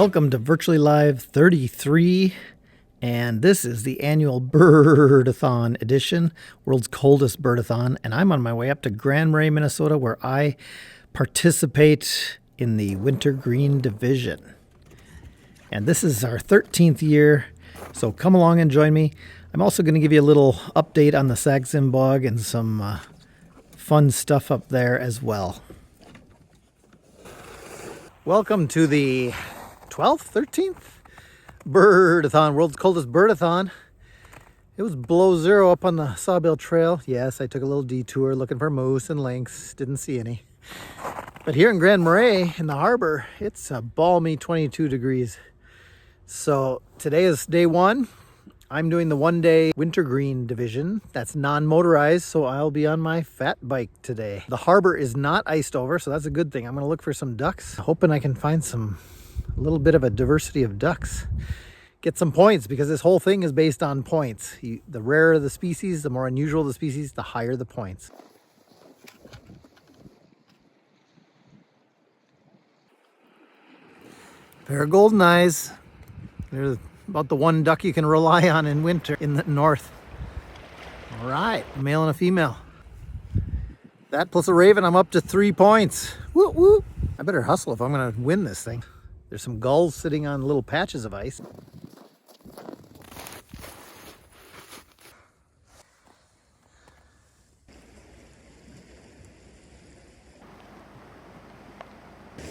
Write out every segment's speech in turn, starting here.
Welcome to Virtually Live 33, and this is the annual Birdathon edition, world's coldest birdathon, and I'm on my way up to Grand Marais, Minnesota, where I participate in the Wintergreen Division. And this is our 13th year, so come along and join me. I'm also going to give you a little update on the Sax-Zim Bog and some fun stuff up there as well. Welcome to the 12th, 13th Birdathon, world's coldest birdathon. It was below zero up on the Sawbill Trail. Yes, I took a little detour looking for moose and lynx. Didn't see any. But here in Grand Marais, in the harbor, it's a balmy 22 degrees. So today is day one. I'm doing the one-day Wintergreen Division. That's non-motorized, so I'll be on my fat bike today. The harbor is not iced over, so that's a good thing. I'm gonna look for some ducks, hoping I can find a little bit of a diversity of ducks. Get some points, because this whole thing is based on points. The rarer the species, the more unusual the species, the higher the points. Pair of golden eyes. They're about the one duck you can rely on in winter in the north. All right, a male and a female. That plus a raven, I'm up to 3 points. Woo woo! I better hustle if I'm gonna win this thing. There's some gulls sitting on little patches of ice.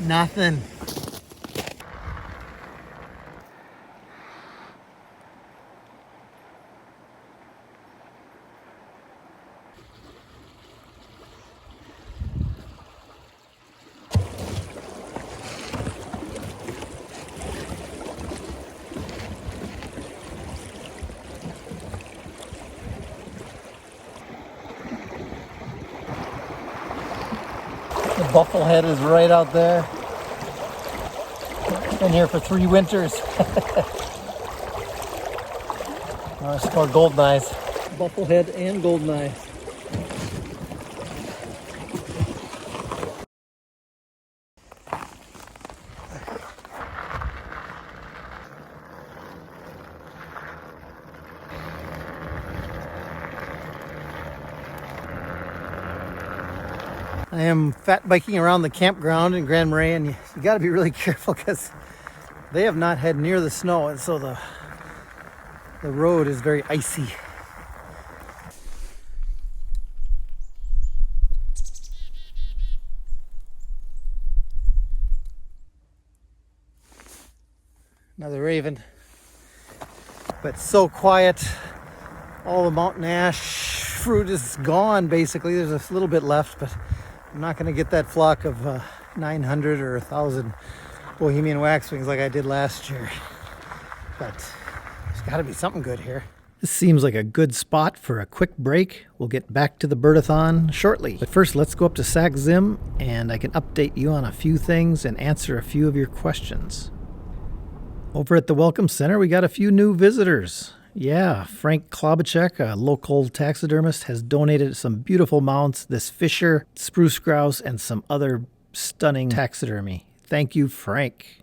Nothing. The bufflehead is right out there. Been here for 3 winters. I scored golden eyes. Bufflehead and golden eyes. I am fat biking around the campground in Grand Marais, and you got to be really careful because they have not had near the snow, and so the road is very icy. Another raven, but so quiet. All the mountain ash fruit is gone basically. There's a little bit left, but I'm not going to get that flock of 900 or 1,000 Bohemian waxwings like I did last year. But there's got to be something good here. This seems like a good spot for a quick break. We'll get back to the birdathon shortly. But first, let's go up to Sax-Zim, and I can update you on a few things and answer a few of your questions. Over at the Welcome Center, we got a few new visitors. Yeah, Frank Klobachek, a local taxidermist, has donated some beautiful mounts, this fisher, spruce grouse, and some other stunning taxidermy. Thank you, Frank.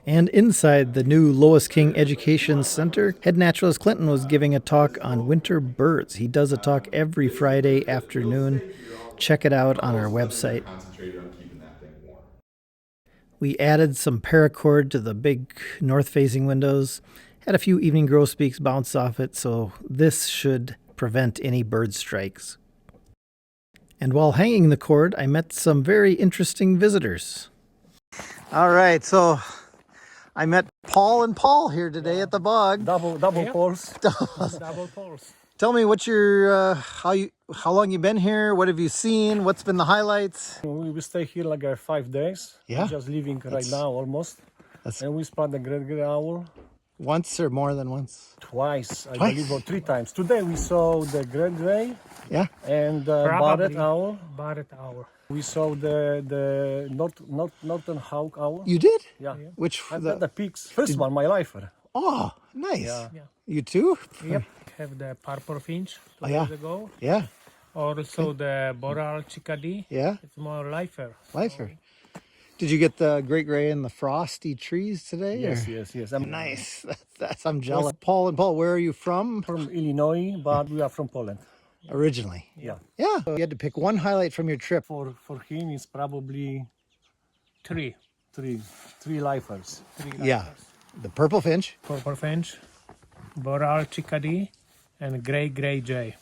And inside the new Lois King Education Center, head naturalist Clinton was giving a talk on winter birds. He does a talk every Friday afternoon. Check it out on our website. We added some paracord to the big north-facing windows. Had a few evening grosbeaks bounce off it, so this should prevent any bird strikes. And while hanging the cord, I met some very interesting visitors. All right, so I met Paul and Paul here today at the bog. Double poles. Double poles. Tell me what your how long you been here? What have you seen? What's been the highlights? We will stay here like 5 days. Yeah. We're just leaving right now almost. And we spot the great gray owl. Once or more than once? Twice, I believe, or 3 times. Today we saw the great gray. Yeah. And barred owl. Barred owl. We saw the northern hawk owl. You did? Yeah. Which the peaks. First one, my life. Oh, nice. Yeah. You too? Yep. Have the purple finch 2 yeah. days ago. Yeah. Also the boral chickadee. Yeah. It's more lifer. Lifer. Did you get the great gray and the frosty trees today? Yes, or- yes, yes. Nice. I'm jealous. Paul and Paul, where are you from From Illinois, but we are from Poland. originally? Yeah. Yeah. So you had to pick one highlight from your trip. For him, it's probably Three. three lifers. Yeah. The purple finch. Purple finch, boral chickadee, and gray jay.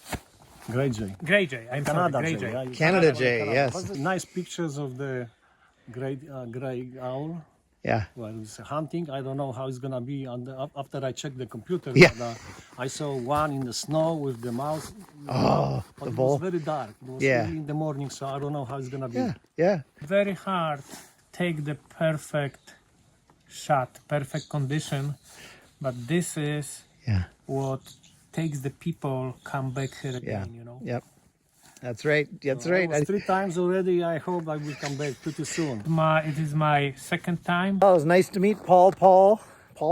Great Jay. Gray jay. I'm Canada sorry, gray Jay. jay. Yeah, Canada jay, yes. But nice pictures of the great gray owl. Yeah. Well, it's hunting. I don't know how it's gonna be after I check the computer. Yeah. But, I saw one in the snow with the mouse. Oh, but the it bull. was very dark. It was Yeah. early in the morning, so I don't know how it's gonna be. Yeah. Yeah. Very hard. Take the perfect shot, perfect condition, but this is Yeah. what takes the people come back here Yeah. again. You know. Yep. That's right. That's I right. was 3 times already. I hope I will come back pretty soon. It is my second time. Well, it was nice to meet Paul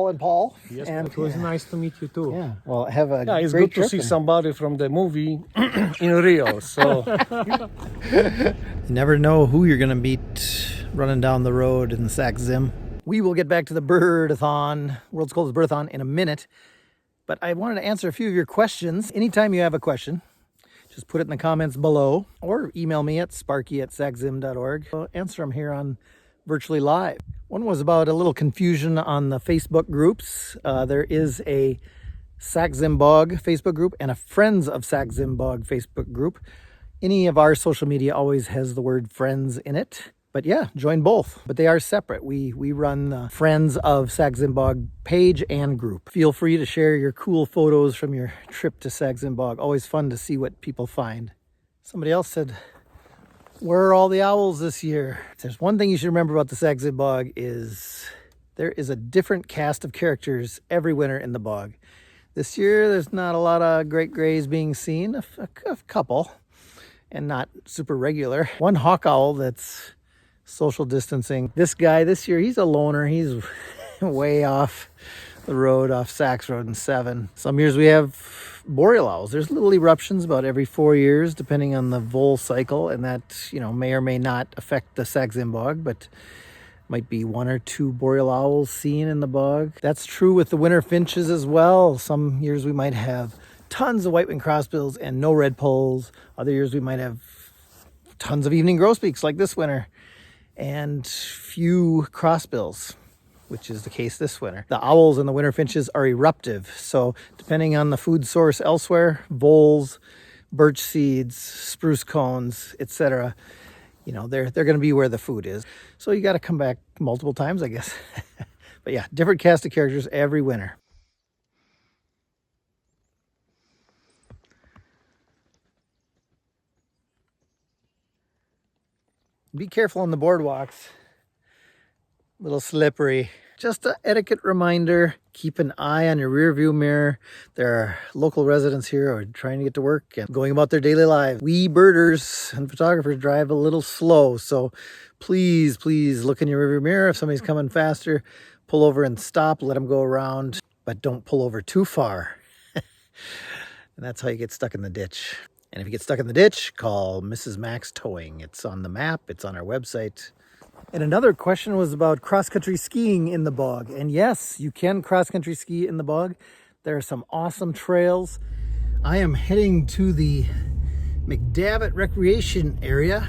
and Paul. Yes, and It was nice to meet you too. yeah. Well, have a Yeah, it's great good to trip see and- somebody from the movie in Rio. So You never know who you're going to meet running down the road in the Sax-Zim. We will get back to the Birdathon, World's Coldest Birdathon, in a minute. But I wanted to answer a few of your questions. Anytime you have a question, just put it in the comments below or email me at sparky@saxzim.org. I'll answer them here on Virtually Live. One was about a little confusion on the Facebook groups. There is a Sax-Zim Bog Facebook group and a Friends of Sax-Zim Bog Facebook group. Any of our social media always has the word friends in it. But yeah, join both. But they are separate. We run the Friends of Sax-Zim Bog page and group. Feel free to share your cool photos from your trip to Sax-Zim Bog. Always fun to see what people find. Somebody else said, where are all the owls this year? If there's one thing you should remember about the Sax-Zim Bog is there is a different cast of characters every winter in the bog. This year, there's not a lot of great grays being seen, a couple, and not super regular. One hawk owl that's social distancing. This guy this year, he's a loner. He's way off the road, off Sax Road in 7. Some years we have boreal owls. There's little eruptions about every 4 years, depending on the vole cycle, and that, may or may not affect the Sax-Zim Bog, but might be 1 or 2 boreal owls seen in the bog. That's true with the winter finches as well. Some years we might have tons of white-winged crossbills and no red poles. Other years we might have tons of evening grosbeaks like this winter and few crossbills, which is the case this winter. The owls and the winter finches are eruptive, so depending on the food source elsewhere, voles, birch seeds, spruce cones, etc., they're going to be where the food is. So you got to come back multiple times, I guess. But yeah, different cast of characters every winter. Be careful on the boardwalks. A little slippery. Just an etiquette reminder, keep an eye on your rear view mirror. There are local residents here who are trying to get to work and going about their daily lives. We birders and photographers drive a little slow, so please look in your rear view mirror. If somebody's coming faster, pull over and stop, let them go around, but don't pull over too far. And that's how you get stuck in the ditch. And if you get stuck in the ditch, call Mrs. Max Towing. It's on the map, it's on our website. And another question was about cross-country skiing in the bog. And yes, you can cross-country ski in the bog. There are some awesome trails. I am heading to the McDavitt Recreation Area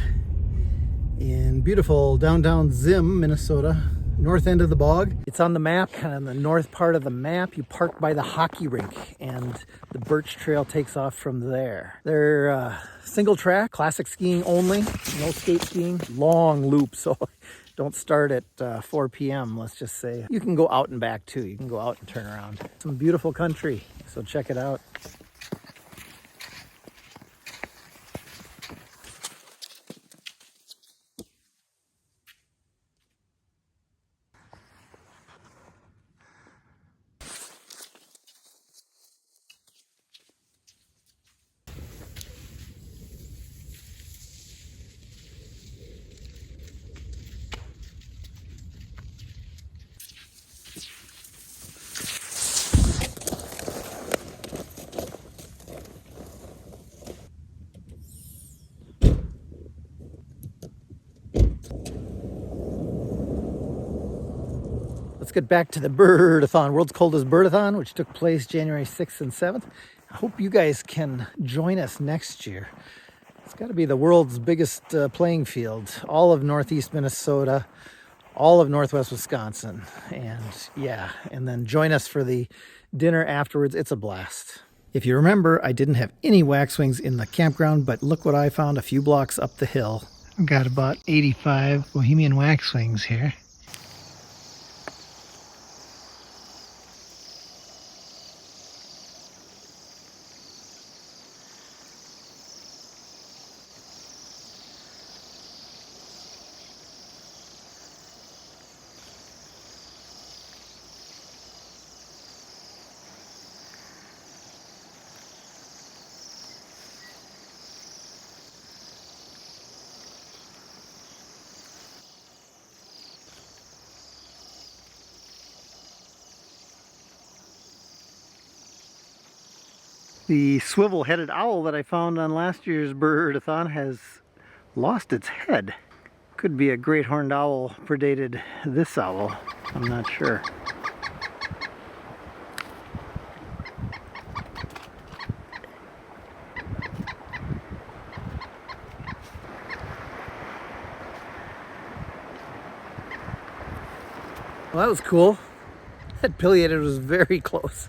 in beautiful downtown Zim, Minnesota, north end of the bog. It's on the map, kind of on the north part of the map. You park by the hockey rink and the Birch Trail takes off from there. They're single track, classic skiing only, no skate skiing, long loop, so don't start at 4 p.m., let's just say. You can go out and back too. You can go out and turn around. Some beautiful country, so check it out. get back to the Birdathon, world's coldest birdathon, which took place January 6th and 7th. I hope you guys can join us next year. It's got to be the world's biggest playing field. All of northeast Minnesota, all of northwest Wisconsin. And yeah, and then join us for the dinner afterwards. It's a blast. If you remember, I didn't have any waxwings in the campground, but look what I found a few blocks up the hill. I've got about 85 Bohemian waxwings here. The swivel-headed owl that I found on last year's Birdathon has lost its head. Could be a great horned owl predated this owl. I'm not sure. Well, that was cool. That pileated was very close.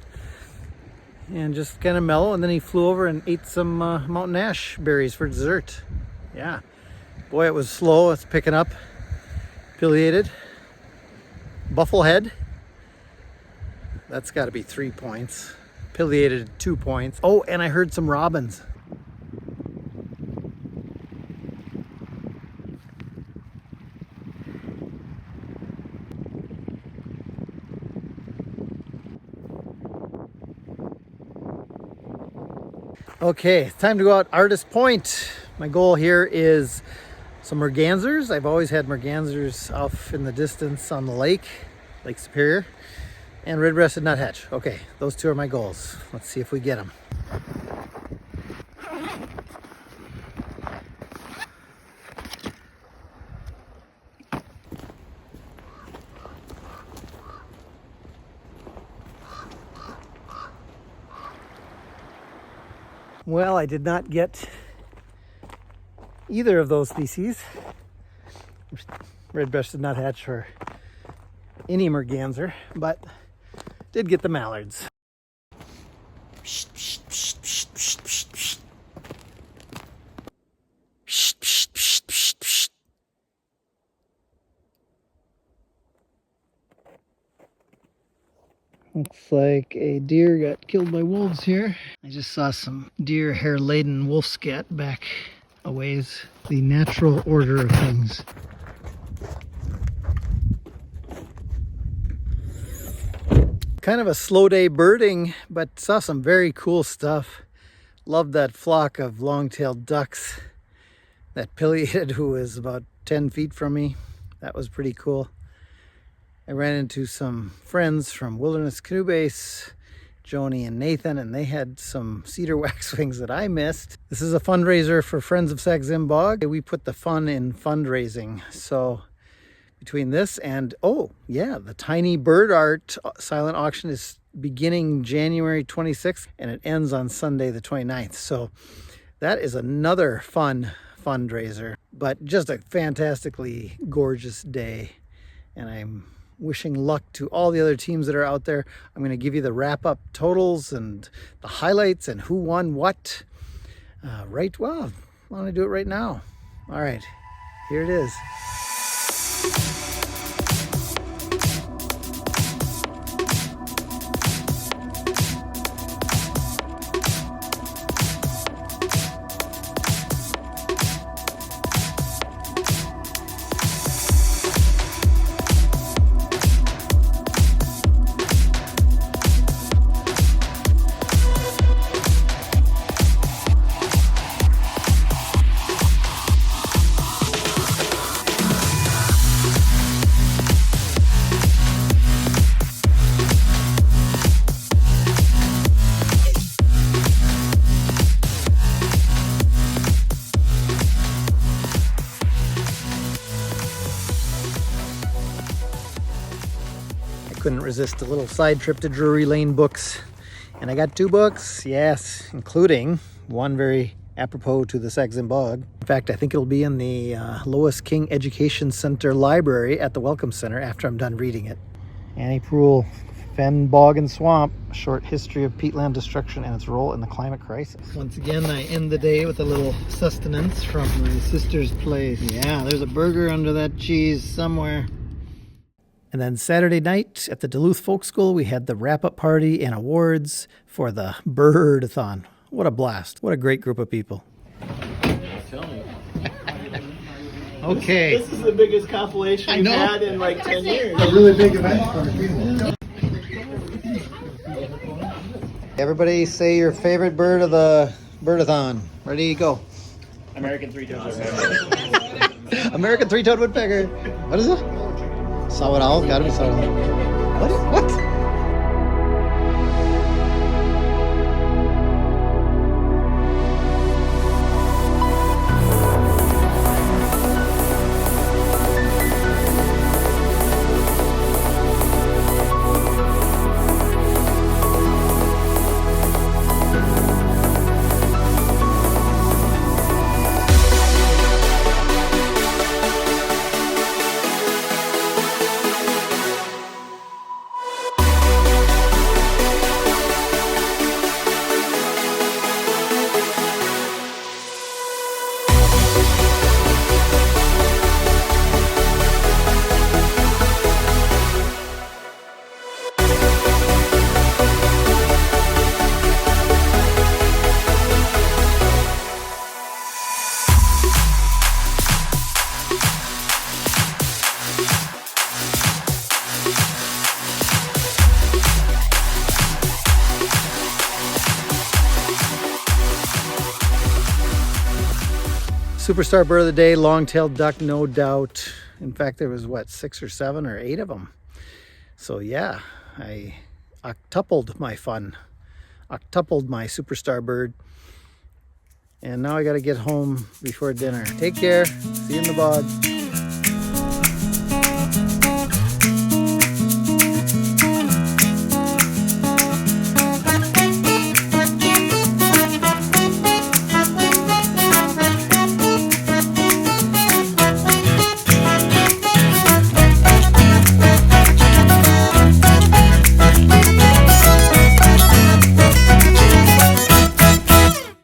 And just kind of mellow, and then he flew over and ate some mountain ash berries for dessert. Yeah, boy, it was slow. It's picking up. Pileated, bufflehead. That's got to be 3 points. Pileated 2 points. Oh, and I heard some robins. Okay, it's time to go out Artist Point. My goal here is some mergansers. I've always had mergansers off in the distance on the lake, Lake Superior, and red-breasted nuthatch. Okay, those two are my goals. Let's see if we get them. Well, I did not get either of those species, red-breasted nuthatch or any merganser, but did get the mallards. Looks like a deer got killed by wolves here. I just saw some deer hair-laden wolf scat back a ways. The natural order of things. Kind of a slow day birding, but saw some very cool stuff. Loved that flock of long-tailed ducks. That pileated who was about 10 feet from me. That was pretty cool. I ran into some friends from Wilderness Canoe Base, Joni and Nathan, and they had some cedar waxwings that I missed. This is a fundraiser for Friends of Sax-Zim Bog. We put the fun in fundraising. So between this and, oh yeah, the tiny bird art silent auction is beginning January 26th and it ends on Sunday the 29th. So that is another fun fundraiser, but just a fantastically gorgeous day. And I'm wishing luck to all the other teams that are out there. I'm going to give you the wrap-up totals and the highlights and who won what. Well, I want to do it right now. All right, here it is. was just a little side trip to Drury Lane Books. And I got 2 books, yes, including one very apropos to the Sax-Zim Bog. In fact, I think it'll be in the Lois King Education Center library at the Welcome Center after I'm done reading it. Annie Proulx, Fen, Bog and Swamp, A Short History of Peatland Destruction and Its Role in the Climate Crisis. Once again, I end the day with a little sustenance from my sister's place. Yeah, there's a burger under that cheese somewhere. And then Saturday night at the Duluth Folk School, we had the wrap-up party and awards for the BRRRRdathon. What a blast. What a great group of people. Okay. This is the biggest compilation we've had in like 10 years. A really big event for people. Everybody say your favorite bird of the Birdathon. Ready, go. American three-toed woodpecker. American three-toed woodpecker. What is it? Saw-whet owl? Gotta be saw-whet owl. What? Superstar bird of the day, long-tailed duck, no doubt. In fact, there was, what, 6 or 7 or 8 of them. So yeah, I octupled my fun. Octupled my superstar bird. And now I gotta get home before dinner. Take care. See you in the bog.